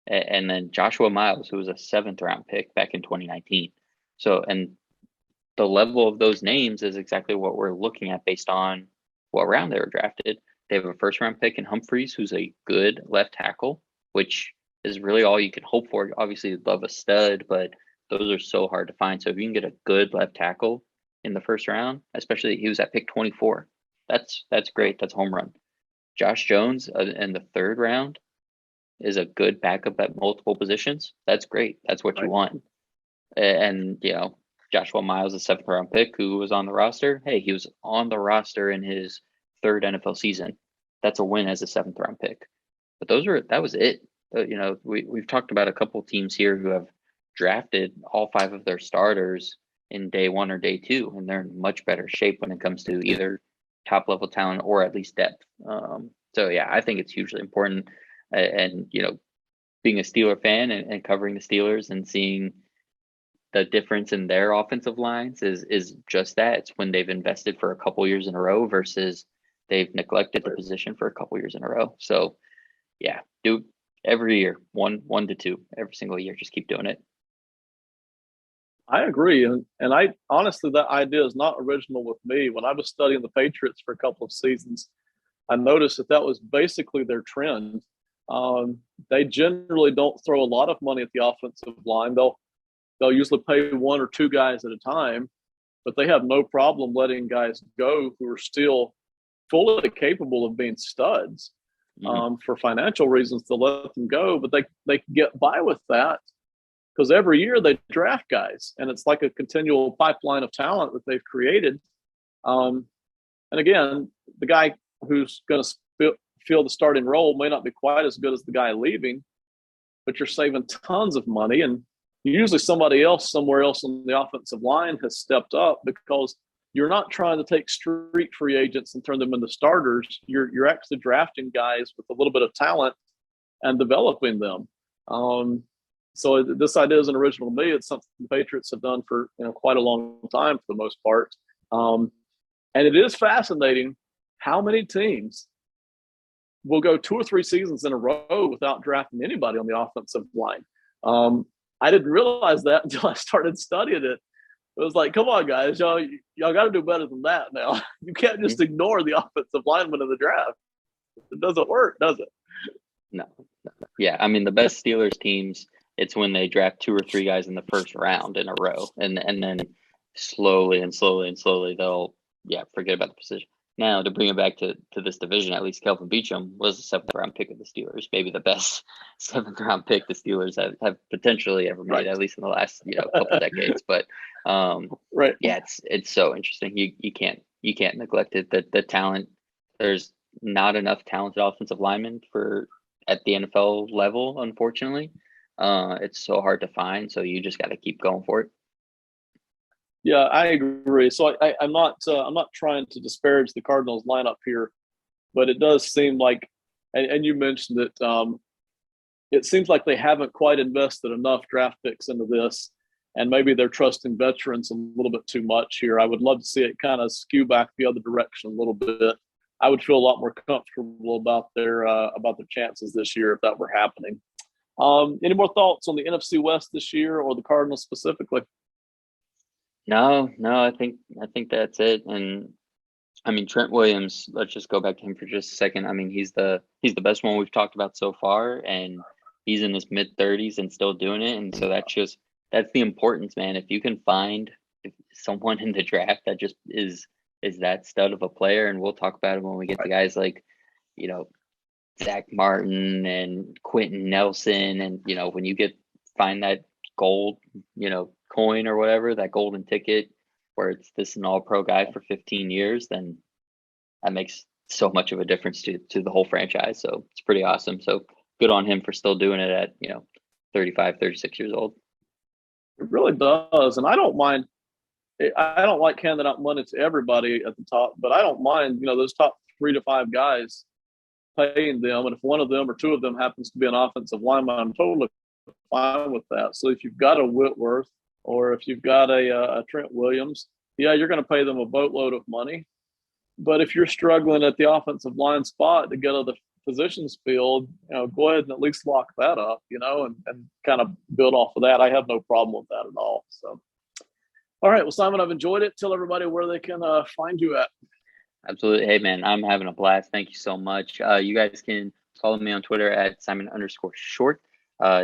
Speaker 2: And then Joshua Miles, who was a 7th-round pick back in 2019. So, and the level of those names is exactly what we're looking at based on what round they were drafted. They have a 1st-round pick in Humphries, who's a good left tackle, which is really all you can hope for. Obviously, you'd love a stud, but those are so hard to find. So if you can get a good left tackle in the 1st round, especially he was at pick 24, that's great. That's home run. Josh Jones in the 3rd round is a good backup at multiple positions. That's great. That's what you want. And Joshua Miles, a 7th-round pick who was on the roster. Hey, he was on the roster in his 3rd NFL season. That's a win as a 7th-round pick. But that was it. We've talked about a couple teams here who have drafted all 5 of their starters in day 1 or day 2, and they're in much better shape when it comes to either top level talent or at least depth. So yeah, I think it's hugely important. And being a Steeler fan and covering the Steelers and seeing the difference in their offensive lines is just that. It's when they've invested for a couple years in a row versus they've neglected the position for a couple years in a row. So yeah, do every year, one to 2 every single year. Just keep doing it.
Speaker 1: I agree. And I honestly, that idea is not original with me. When I was studying the Patriots for a couple of seasons, I noticed that was basically their trend. They generally don't throw a lot of money at the offensive line. They'll usually pay 1 or 2 guys at a time, but they have no problem letting guys go who are still fully capable of being studs. For financial reasons, they'll let them go, but they can get by with that because every year they draft guys, and it's like a continual pipeline of talent that they've created. And again, the guy who's going to fill the starting role may not be quite as good as the guy leaving, but you're saving tons of money. And usually somebody else somewhere else on the offensive line has stepped up because you're not trying to take street free agents and turn them into starters. You're actually drafting guys with a little bit of talent and developing them. So this idea isn't original to me. It's something the Patriots have done for quite a long time for the most part. And it is fascinating how many teams will go 2 or 3 seasons in a row without drafting anybody on the offensive line. I didn't realize that until I started studying it. It was like, come on, guys, y'all got to do better than that now. You can't just ignore the offensive lineman in the draft. It doesn't work, does it?
Speaker 2: No. Yeah, I mean the best Steelers teams, it's when they draft 2 or 3 guys in the first round in a row, and then slowly and slowly and slowly they'll forget about the position. Now to bring it back to this division, at least Kelvin Beachum was a 7th round pick of the Steelers, maybe the best 7th round pick the Steelers have potentially ever made,
Speaker 1: Right.
Speaker 2: at least in the last couple decades. But
Speaker 1: Right.
Speaker 2: yeah, it's so interesting. You can't neglect it. The talent, there's not enough talented offensive linemen for at the NFL level, unfortunately. It's so hard to find, so you just got to keep going for it.
Speaker 1: Yeah, I agree. So I'm not trying to disparage the Cardinals lineup here, but it does seem like, and you mentioned it. It seems like they haven't quite invested enough draft picks into this, and maybe they're trusting veterans a little bit too much here. I would love to see it kind of skew back the other direction a little bit. I would feel a lot more comfortable about their chances this year if that were happening. Any more thoughts on the NFC West this year or the Cardinals specifically?
Speaker 2: No, I think that's it. And I mean Trent Williams, let's just go back to him for just a second. I mean, he's the best one we've talked about so far, and he's in his mid-30s and still doing it. And so that's the importance, man. If you can find someone in the draft that just is that stud of a player, and we'll talk about it when we get to guys like, Zach Martin and Quentin Nelson, and when you find that gold, coin or whatever, that golden ticket where it's this an all-pro guy for 15 years, then that makes so much of a difference to the whole franchise. So it's pretty awesome. So good on him for still doing it at 35, 36 years old.
Speaker 1: It really does, and I don't mind. I don't like handing out money to everybody at the top, but I don't mind those top 3 to 5 guys, paying them, and if one of them or 2 of them happens to be an offensive lineman, I'm totally fine with that. So if you've got a Whitworth or if you've got a Trent Williams, yeah, you're going to pay them a boatload of money. But if you're struggling at the offensive line spot to get to the positions filled, go ahead and at least lock that up, and kind of build off of that. I have no problem with that at all. So, all right, well, Simon, I've enjoyed it. Tell everybody where they can find you at.
Speaker 2: Absolutely. Hey, man, I'm having a blast. Thank you so much. You guys can follow me on Twitter at Simon_Short.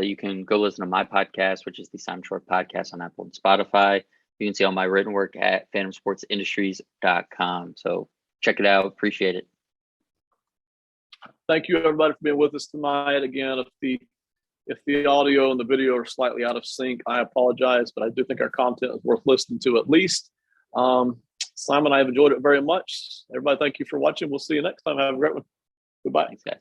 Speaker 2: You can go listen to my podcast, which is the Simon Short Podcast on Apple and Spotify. You can see all my written work at phantomsportsindustries.com. So check it out. Appreciate it.
Speaker 1: Thank you, everybody, for being with us tonight. Again, if the audio and the video are slightly out of sync, I apologize, but I do think our content is worth listening to at least. Simon, I have enjoyed it very much. Everybody, thank you for watching. We'll see you next time. Have a great one. Goodbye.
Speaker 2: Thanks, guys.